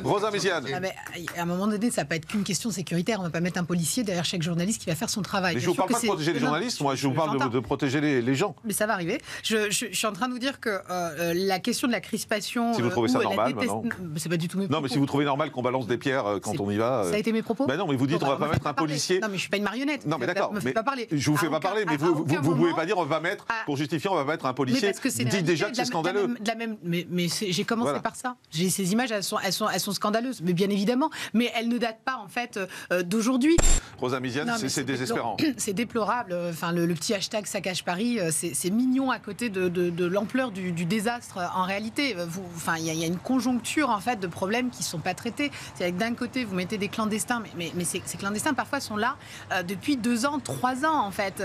Rosa Méziane. À un moment donné, ça ne va pas être qu'une question sécuritaire. On ne va pas mettre un policier derrière chaque journaliste qui va faire son travail. Mais je ne vous parle pas de protéger les journalistes, moi je vous parle de protéger les gens. Mais ça va arriver. Je suis en train de vous dire que la question de la crispation... Si vous trouvez ça normal, c'est pas du tout mes propos. Non, mais si vous trouvez normal qu'on balance des pierres quand on y va... Ça a été mes propos. Ben non, mais vous dites on va pas mettre un policier... Non, mais je ne suis pas une marionnette. Non, mais d'accord. Ne me faites pas parler. Je vous fais pas parler, mais vous ne pouvez pas dire on va mettre, pour justifier, on va mettre un policier. Dites déjà que c'est scandaleux. Mais j'ai commencé par ça. Ces images, elles sont scandaleuses. Mais bien évidemment. Mais elles ne datent pas, en fait, d'aujourd'hui. Rosa Méziane, c'est désespérant. C'est déplorable. Enfin, le petit hashtag Saccage Paris, c'est mignon à côté de l'ampleur du désastre. En réalité, il y a une conjoncture, en fait, de problèmes qui ne sont pas traités. C'est-à-dire que d'un côté, vous mettez des clandestins, mais ces clandestins, parfois, sont là depuis 2 ans, 3 ans, en fait.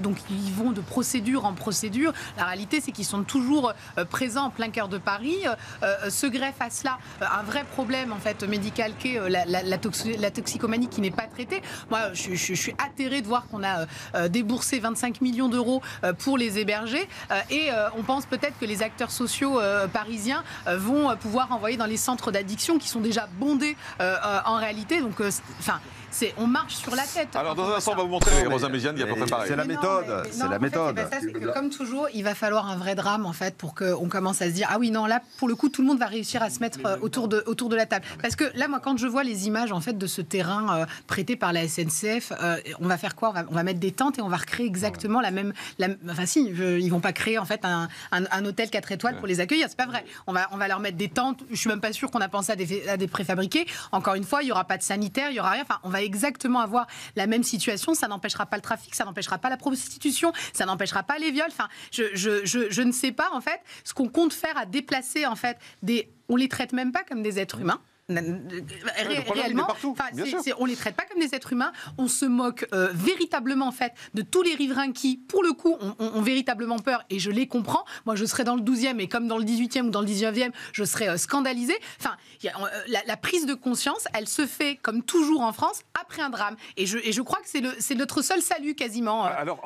Donc, ils vont de procédure en procédure. La réalité, c'est qu'ils sont toujours présents en plein cœur de Paris. Se greffe à cela un vrai problème, en fait, médical qu'est la toxicomanie qui n'est pas traitée. Moi, je suis atterrée de voir qu'on a déboursé 25 millions d'euros pour les héberger et on pense peut-être que les acteurs sociaux parisiens vont pouvoir envoyer dans les centres d'addiction qui sont déjà bondés en réalité. Donc, on marche sur la tête. Alors, dans un instant, on va vous montrer, Rosa Méziane, il y a à peu près pareil. C'est la méthode. C'est la méthode. C'est que, comme toujours, il va falloir un vrai drame, en fait, pour qu'on commence à se dire ah oui, non, là, pour le coup, tout le monde va réussir à se mettre autour de la table. Parce que là, moi, quand je vois les images, en fait, de ce terrain prêté par la SNCF, on va faire quoi ? On va mettre des tentes et on va recréer exactement la même... Enfin, si, ils vont pas créer, en fait, un hôtel 4 étoiles pour les accueillir. C'est pas vrai. On va leur mettre des tentes. Je suis même pas sûre qu'on a pensé à des préfabriqués. Encore une fois, il y aura pas de sanitaire, il y aura rien. Enfin, on va exactement avoir la même situation. Ça n'empêchera pas le trafic, ça n'empêchera pas la prostitution, ça n'empêchera pas les viols. Enfin, je ne sais pas, en fait, ce qu'on compte faire à déplacer, en fait, on les traite même pas comme des êtres humains. Réellement, on les traite pas comme des êtres humains. On se moque véritablement, en fait, de tous les riverains qui, pour le coup, ont véritablement peur. Et je les comprends. Moi, je serais dans le 12e et comme dans le 18e ou dans le 19e, je serais scandalisée. Enfin, la prise de conscience, elle se fait comme toujours en France après un drame. Et je crois que c'est notre seul salut quasiment. Alors,